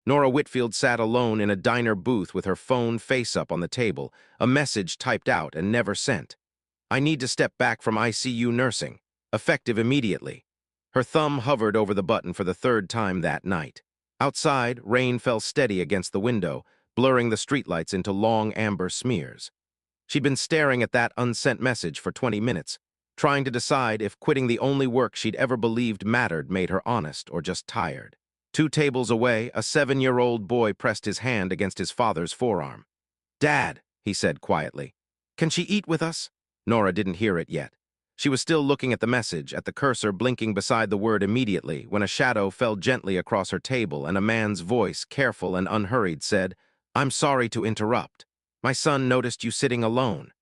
Nora Whitfield sat alone in a diner booth with her phone face up on the table, a message typed out and never sent. I need to step back from ICU nursing. Effective immediately. Her thumb hovered over the button for the third time that night. Outside, rain fell steady against the window, blurring the streetlights into long amber smears. She'd been staring at that unsent message for 20 minutes, trying to decide if quitting the only work she'd ever believed mattered made her honest or just tired. 2 tables away, a 7-year-old boy pressed his hand against his father's forearm. "Dad," he said quietly, "can she eat with us?" Nora didn't hear it yet. She was still looking at the message, at the cursor blinking beside the word immediately, when a shadow fell gently across her table and a man's voice, careful and unhurried, said, "I'm sorry to interrupt. My son noticed you sitting alone."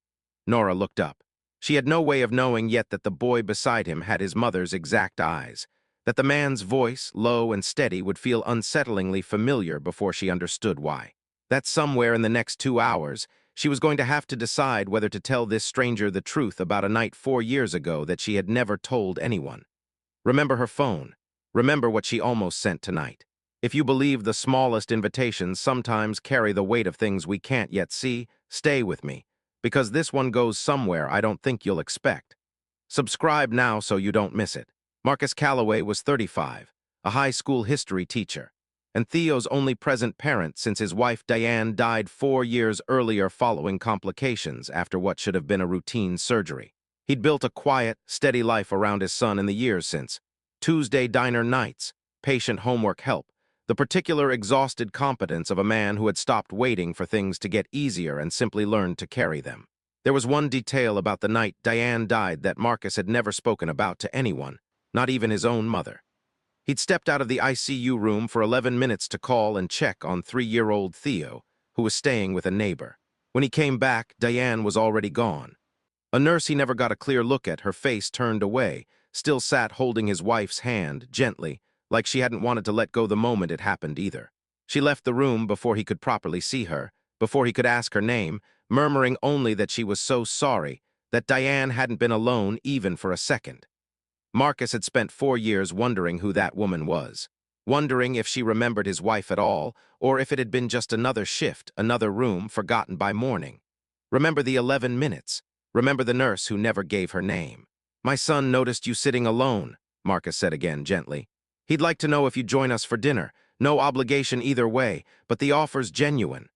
Nora looked up. She had no way of knowing yet that the boy beside him had his mother's exact eyes, that the man's voice, low and steady, would feel unsettlingly familiar before she understood why. That somewhere in the next 2 hours, she was going to have to decide whether to tell this stranger the truth about a night 4 years ago that she had never told anyone. Remember her phone. Remember what she almost sent tonight. If you believe the smallest invitations sometimes carry the weight of things we can't yet see, stay with me, because this one goes somewhere I don't think you'll expect. Subscribe now so you don't miss it. Marcus Calloway was 35, a high school history teacher, and Theo's only present parent since his wife Diane died 4 years earlier following complications after what should have been a routine surgery. He'd built a quiet, steady life around his son in the years since. Tuesday diner nights, patient homework help, the particular exhausted competence of a man who had stopped waiting for things to get easier and simply learned to carry them. There was one detail about the night Diane died that Marcus had never spoken about to anyone, not even his own mother. He'd stepped out of the ICU room for 11 minutes to call and check on 3-year-old Theo, who was staying with a neighbor. When he came back, Diane was already gone. A nurse he never got a clear look at, her face turned away, still sat holding his wife's hand, gently, like she hadn't wanted to let go the moment it happened either. She left the room before he could properly see her, before he could ask her name, murmuring only that she was so sorry, that Diane hadn't been alone even for a second. Marcus had spent 4 years wondering who that woman was, wondering if she remembered his wife at all, or if it had been just another shift, another room forgotten by morning. Remember the 11 minutes. Remember the nurse who never gave her name. "My son noticed you sitting alone," Marcus said again gently. "He'd like to know if you'd join us for dinner. No obligation either way, but the offer's genuine."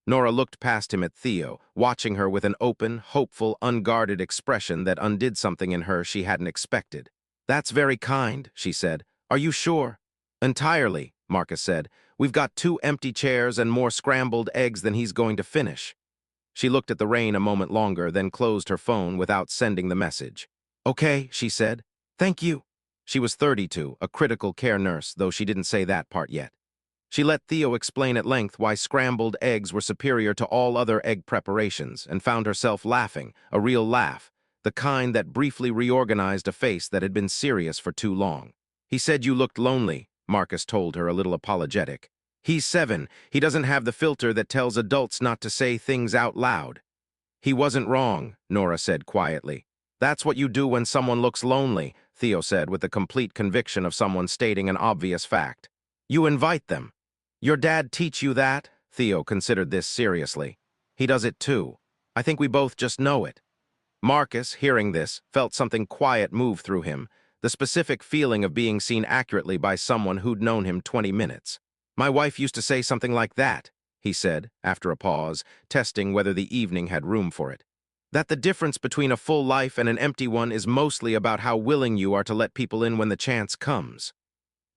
Nora looked past him at Theo, watching her with an open, hopeful, unguarded expression that undid something in her she hadn't expected. "That's very kind," she said. "Are you sure?" "Entirely," Marcus said. "We've got 2 empty chairs and more scrambled eggs than he's going to finish." She looked at the rain a moment longer, then closed her phone without sending the message. "Okay," she said. "Thank you." She was 32, a critical care nurse, though she didn't say that part yet. She let Theo explain at length why scrambled eggs were superior to all other egg preparations, and found herself laughing, a real laugh, the kind that briefly reorganized a face that had been serious for too long. "He said you looked lonely," Marcus told her, a little apologetic. "He's 7. He doesn't have the filter that tells adults not to say things out loud." "He wasn't wrong," Nora said quietly. "That's what you do when someone looks lonely," Theo said with the complete conviction of someone stating an obvious fact. "You invite them." "Your dad teach you that?" Theo considered this seriously. "He does it too. I think we both just know it." Marcus, hearing this, felt something quiet move through him, the specific feeling of being seen accurately by someone who'd known him 20 minutes. "My wife used to say something like that," he said, after a pause, testing whether the evening had room for it. "That the difference between a full life and an empty one is mostly about how willing you are to let people in when the chance comes."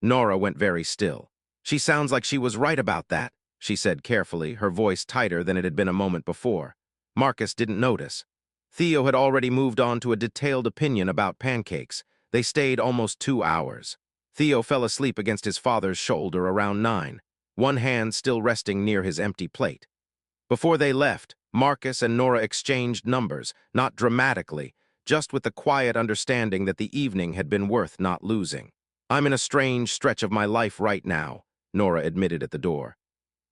Nora went very still. "She sounds like she was right about that," she said carefully, her voice tighter than it had been a moment before. Marcus didn't notice. Theo had already moved on to a detailed opinion about pancakes. They stayed almost 2 hours. Theo fell asleep against his father's shoulder around 9, one hand still resting near his empty plate. Before they left, Marcus and Nora exchanged numbers, not dramatically, just with the quiet understanding that the evening had been worth not losing. "I'm in a strange stretch of my life right now," Nora admitted at the door.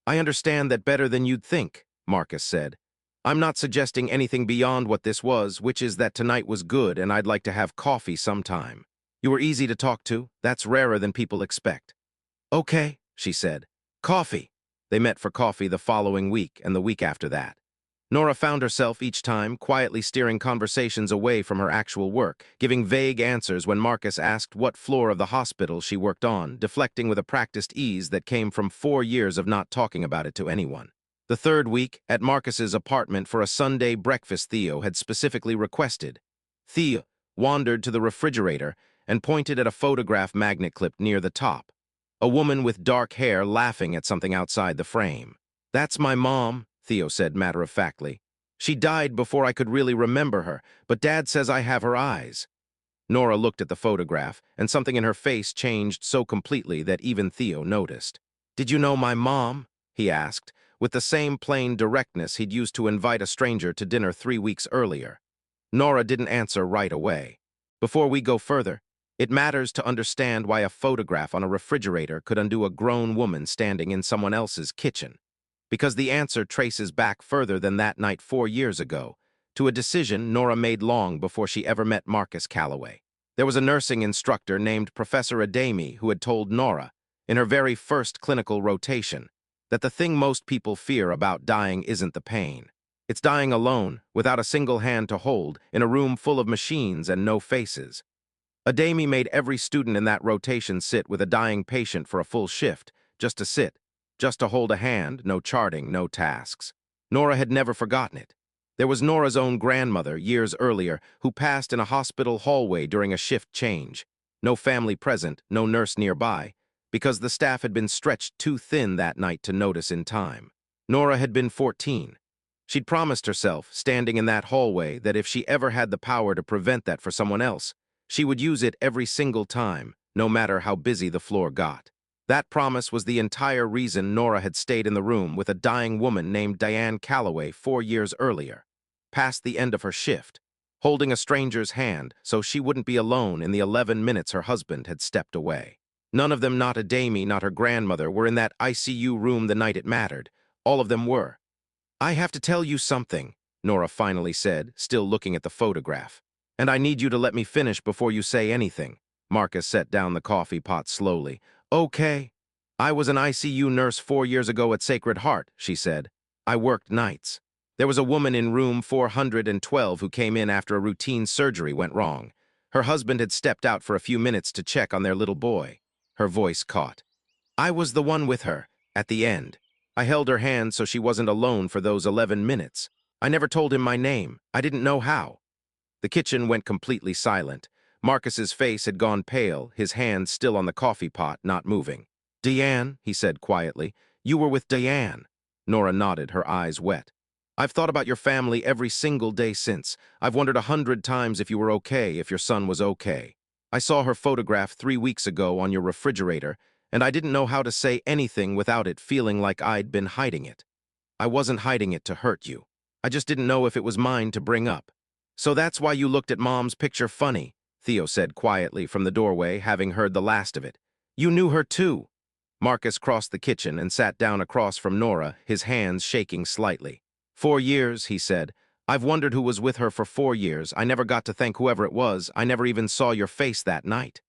"I understand that better than you'd think," Marcus said. "I'm not suggesting anything beyond what this was, which is that tonight was good and I'd like to have coffee sometime. You were easy to talk to. That's rarer than people expect." "Okay," she said. Coffee. They met for coffee the following week and the week after that. Nora found herself each time quietly steering conversations away from her actual work, giving vague answers when Marcus asked what floor of the hospital she worked on, deflecting with a practiced ease that came from 4 years of not talking about it to anyone. The third week, at Marcus's apartment for a Sunday breakfast Theo had specifically requested. Theo wandered to the refrigerator and pointed at a photograph magnet clipped near the top. A woman with dark hair laughing at something outside the frame. "That's my mom," Theo said matter-of-factly. "She died before I could really remember her, but Dad says I have her eyes." Nora looked at the photograph, and something in her face changed so completely that even Theo noticed. "Did you know my mom?" he asked, with the same plain directness he'd used to invite a stranger to dinner 3 weeks earlier. Nora didn't answer right away. "Before we go further, it matters to understand why a photograph on a refrigerator could undo a grown woman standing in someone else's kitchen. Because the answer traces back further than that night 4 years ago, to a decision Nora made long before she ever met Marcus Calloway. There was a nursing instructor named Professor Adami who had told Nora, in her very first clinical rotation, that the thing most people fear about dying isn't the pain. It's dying alone, without a single hand to hold, in a room full of machines and no faces. Adami made every student in that rotation sit with a dying patient for a full shift, just to sit, just to hold a hand, no charting, no tasks. Nora had never forgotten it. There was Nora's own grandmother, years earlier, who passed in a hospital hallway during a shift change. No family present, no nurse nearby, because the staff had been stretched too thin that night to notice in time. Nora had been 14. She'd promised herself, standing in that hallway, that if she ever had the power to prevent that for someone else, she would use it every single time, no matter how busy the floor got. That promise was the entire reason Nora had stayed in the room with a dying woman named Diane Calloway 4 years earlier, past the end of her shift, holding a stranger's hand so she wouldn't be alone in the 11 minutes her husband had stepped away. None of them, not Adami, not her grandmother, were in that ICU room the night it mattered. All of them were. "I have to tell you something," Nora finally said, still looking at the photograph. "And I need you to let me finish before you say anything." Marcus set down the coffee pot slowly. "Okay. I was an ICU nurse 4 years ago at Sacred Heart," she said. "I worked nights. There was a woman in room 412 who came in after a routine surgery went wrong. Her husband had stepped out for a few minutes to check on their little boy." Her voice caught. "I was the one with her, at the end. I held her hand so she wasn't alone for those 11 minutes. I never told him my name. I didn't know how." The kitchen went completely silent. Marcus's face had gone pale, his hand still on the coffee pot, not moving. "Diane," he said quietly. "You were with Diane." Nora nodded, her eyes wet. "I've thought about your family every single day since. I've wondered 100 times if you were okay, if your son was okay. I saw her photograph 3 weeks ago on your refrigerator, and I didn't know how to say anything without it feeling like I'd been hiding it. I wasn't hiding it to hurt you. I just didn't know if it was mine to bring up. So that's why you looked at Mom's picture funny," Theo said quietly from the doorway, having heard the last of it. "You knew her too." Marcus crossed the kitchen and sat down across from Nora, his hands shaking slightly. "4 years," he said. "I've wondered who was with her for 4 years. I never got to thank whoever it was. I never even saw your face that night."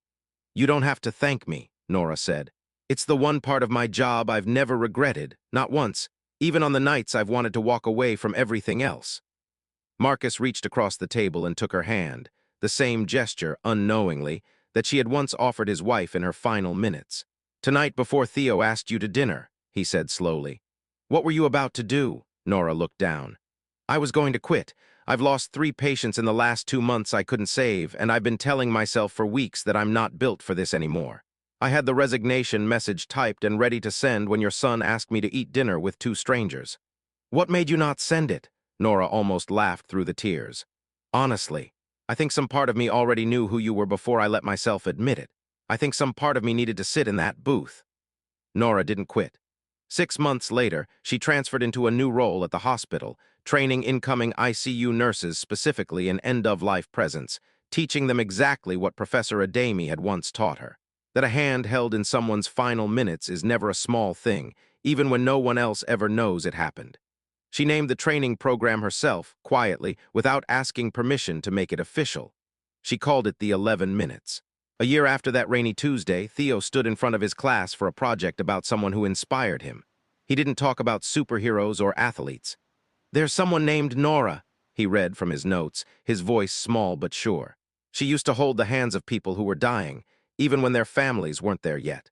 "You don't have to thank me," Nora said. "It's the one part of my job I've never regretted, not once, even on the nights I've wanted to walk away from everything else." Marcus reached across the table and took her hand, the same gesture, unknowingly, that she had once offered his wife in her final minutes. "Tonight before Theo asked you to dinner," he said slowly. "What were you about to do?" Nora looked down. "I was going to quit. I've lost 3 patients in the last 2 months I couldn't save, and I've been telling myself for weeks that I'm not built for this anymore. I had the resignation message typed and ready to send when your son asked me to eat dinner with 2 strangers. "What made you not send it?" Nora almost laughed through the tears. "Honestly, I think some part of me already knew who you were before I let myself admit it. I think some part of me needed to sit in that booth." Nora didn't quit. 6 months later, she transferred into a new role at the hospital, training incoming ICU nurses specifically in end-of-life presence, teaching them exactly what Professor Adami had once taught her. That a hand held in someone's final minutes is never a small thing, even when no one else ever knows it happened. She named the training program herself, quietly, without asking permission to make it official. She called it the 11 minutes. A year after that rainy Tuesday, Theo stood in front of his class for a project about someone who inspired him. He didn't talk about superheroes or athletes. "There's someone named Nora," he read from his notes, his voice small but sure. "She used to hold the hands of people who were dying, even when their families weren't there yet.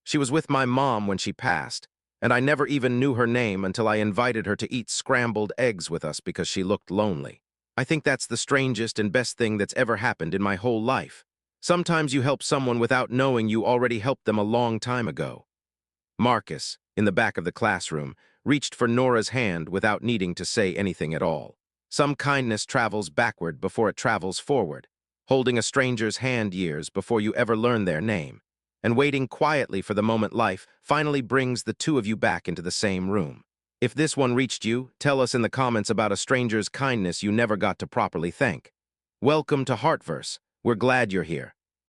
She was with my mom when she passed, and I never even knew her name until I invited her to eat scrambled eggs with us because she looked lonely. I think that's the strangest and best thing that's ever happened in my whole life. Sometimes you help someone without knowing you already helped them a long time ago." Marcus, in the back of the classroom, reached for Nora's hand without needing to say anything at all. Some kindness travels backward before it travels forward, holding a stranger's hand years before you ever learn their name, and waiting quietly for the moment life finally brings the two of you back into the same room. If this one reached you, tell us in the comments about a stranger's kindness you never got to properly thank. Welcome to Heartverse. We're glad you're here.